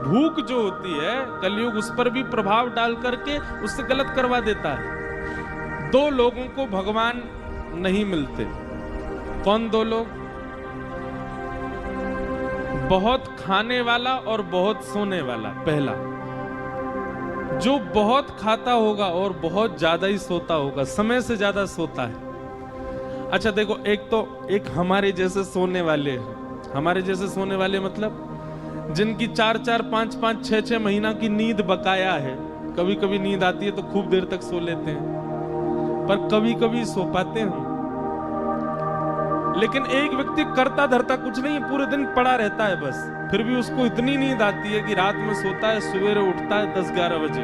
भूख जो होती है कलयुग उस पर भी प्रभाव डाल करके उससे गलत करवा देता है। दो लोगों को भगवान नहीं मिलते। कौन दो लोग? बहुत खाने वाला और बहुत सोने वाला। पहला, जो बहुत खाता होगा और बहुत ज्यादा ही सोता होगा, समय से ज्यादा सोता है। अच्छा देखो, एक हमारे जैसे सोने वाले हैं। हमारे जैसे सोने वाले मतलब जिनकी 4-4, 5-5, 6-6 महीना की नींद बकाया है। कभी कभी नींद आती है तो खूब देर तक सो लेते हैं, पर कभी कभी सो पाते हैं। लेकिन एक व्यक्ति करता धरता कुछ नहीं, पूरे दिन पड़ा रहता है बस, फिर भी उसको इतनी नींद आती है कि रात में सोता है, सवेरे उठता है 10-11 बजे।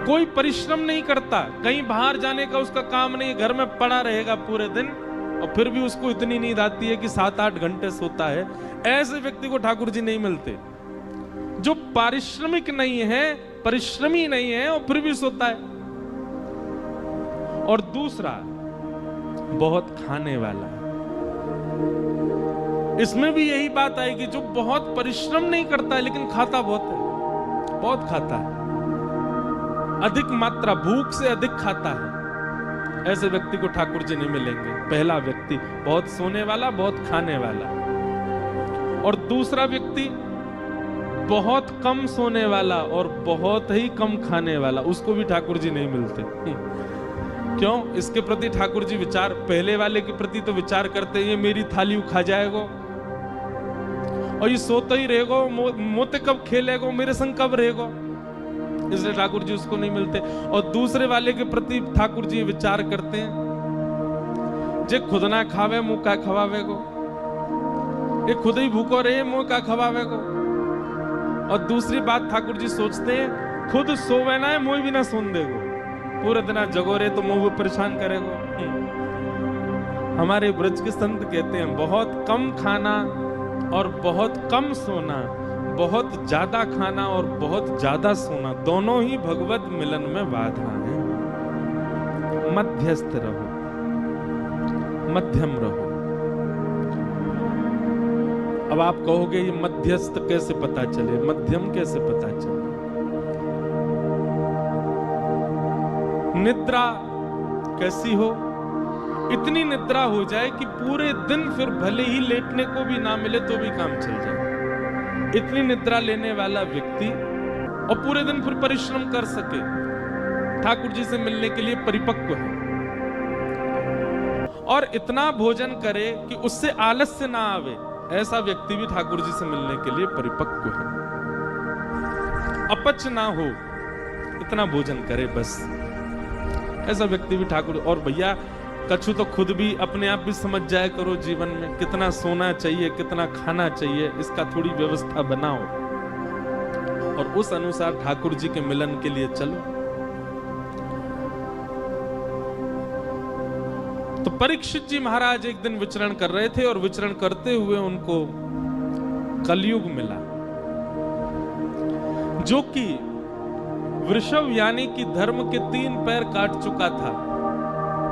कोई परिश्रम नहीं करता, कहीं बाहर जाने का उसका काम नहीं, घर में पड़ा रहेगा पूरे दिन, और फिर भी उसको इतनी नींद आती है कि 7-8 घंटे सोता है। ऐसे व्यक्ति को ठाकुर जी नहीं मिलते। जो पारिश्रमिक नहीं है, परिश्रमी नहीं है, और फिर भी सोता है। और दूसरा, बहुत खाने वाला। इसमें भी यही बात आएगी, जो बहुत परिश्रम नहीं करता है लेकिन खाता बहुत है, बहुत खाता है, अधिक मात्रा, भूख से अधिक खाता है। ऐसे व्यक्ति को ठाकुर जी नहीं मिलेंगे। पहला व्यक्ति बहुत सोने वाला, बहुत खाने वाला। और दूसरा व्यक्ति बहुत कम सोने वाला और बहुत ही कम खाने वाला, उसको भी ठाकुर जी नहीं मिलते। क्यों? इसके प्रति ठाकुर जी विचार, पहले वाले के प्रति तो विचार करते हैं, ये मेरी थाली खा जाएगा और ये सोता ही रहेगा, मोते कब खेलेगा, मेरे संग कब रहेगा, इसलिए ठाकुर जी उसको नहीं मिलते। और दूसरे वाले के प्रति ठाकुर जी विचार करते हैं, जे खुद ना खावे मुंह का खवावे को, ये खुद ही भूखो रहे मुंह का खवावे को। और दूसरी बात ठाकुर जी सोचते हैं, खुद सोवे ना है मुंह भी ना सुन देगो, पूरे दिन जगो रहे तो मुंह परेशान करेगो। हमारे ब्रज के संत कहते हैं, बहुत कम खाना और बहुत कम सोना, बहुत ज्यादा खाना और बहुत ज्यादा सोना, दोनों ही भगवत मिलन में बाधा है। मध्यस्थ रहो, मध्यम रहो। अब आप कहोगे ये मध्यस्थ कैसे पता चले, मध्यम कैसे पता चले? निद्रा कैसी हो? इतनी निद्रा हो जाए कि पूरे दिन फिर भले ही लेटने को भी ना मिले तो भी काम चल जाए। इतनी निद्रा लेने वाला व्यक्ति और पूरे दिन फिर परिश्रम कर सके, ठाकुर जी से मिलने के लिए परिपक्व है। और इतना भोजन करे कि उससे आलस्य ना आवे, ऐसा व्यक्ति भी ठाकुर जी से मिलने के लिए परिपक्व है। अपच ना हो, इतना भोजन करे बस, ऐसा व्यक्ति भी ठाकुर। और भैया कछु तो खुद भी अपने आप भी समझ जाया करो, जीवन में कितना सोना चाहिए, कितना खाना चाहिए, इसका थोड़ी व्यवस्था बनाओ और उस अनुसार ठाकुर जी के मिलन के लिए चलो। तो परीक्षित जी महाराज एक दिन विचरण कर रहे थे और विचरण करते हुए उनको कलयुग मिला, जो कि वृषभ यानी कि धर्म के 3 पैर काट चुका था,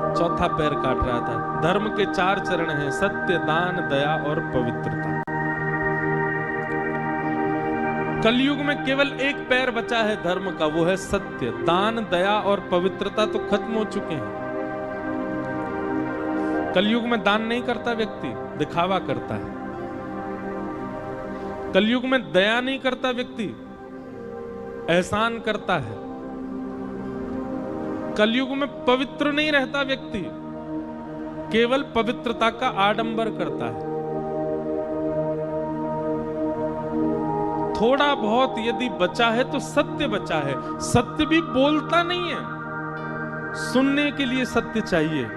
चौथा पैर काट रहा था। धर्म के 4 चरण हैं, सत्य, दान, दया और पवित्रता। कलयुग में केवल 1 पैर बचा है धर्म का, वो है सत्य। दान, दया और पवित्रता तो खत्म हो चुके हैं। कलयुग में दान नहीं करता व्यक्ति, दिखावा करता है। कलयुग में दया नहीं करता व्यक्ति, एहसान करता है। कलयुग में पवित्र नहीं रहता व्यक्ति, केवल पवित्रता का आडंबर करता है। थोड़ा बहुत यदि बचा है तो सत्य बचा है। सत्य भी बोलता नहीं है, सुनने के लिए सत्य चाहिए।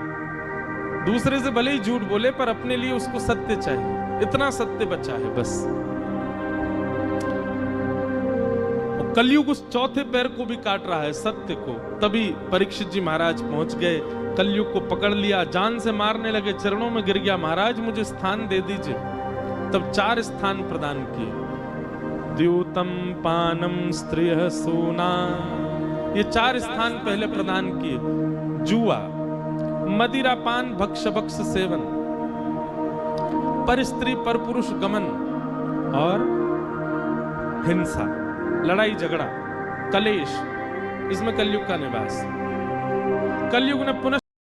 दूसरे से भले ही झूठ बोले पर अपने लिए उसको सत्य चाहिए, इतना सत्य बचा है बस। कलयुग उस चौथे पैर को भी काट रहा है, सत्य को। तभी परीक्षित जी महाराज पहुंच गए, कलयुग को पकड़ लिया, जान से मारने लगे, चरणों में गिर गया, महाराज मुझे स्थान दे दीजिए। तब 4 स्थान प्रदान किए, द्यूतम पानम स्त्रियः सूना, ये 4 स्थान पहले प्रदान किए। जुआ, मदिरा पान, भक्ष भक्ष सेवन, पर स्त्री पर पुरुष गमन, और हिंसा, लड़ाई झगड़ा, कलेश, इसमें कलयुग का निवास। कलयुग ने पुनः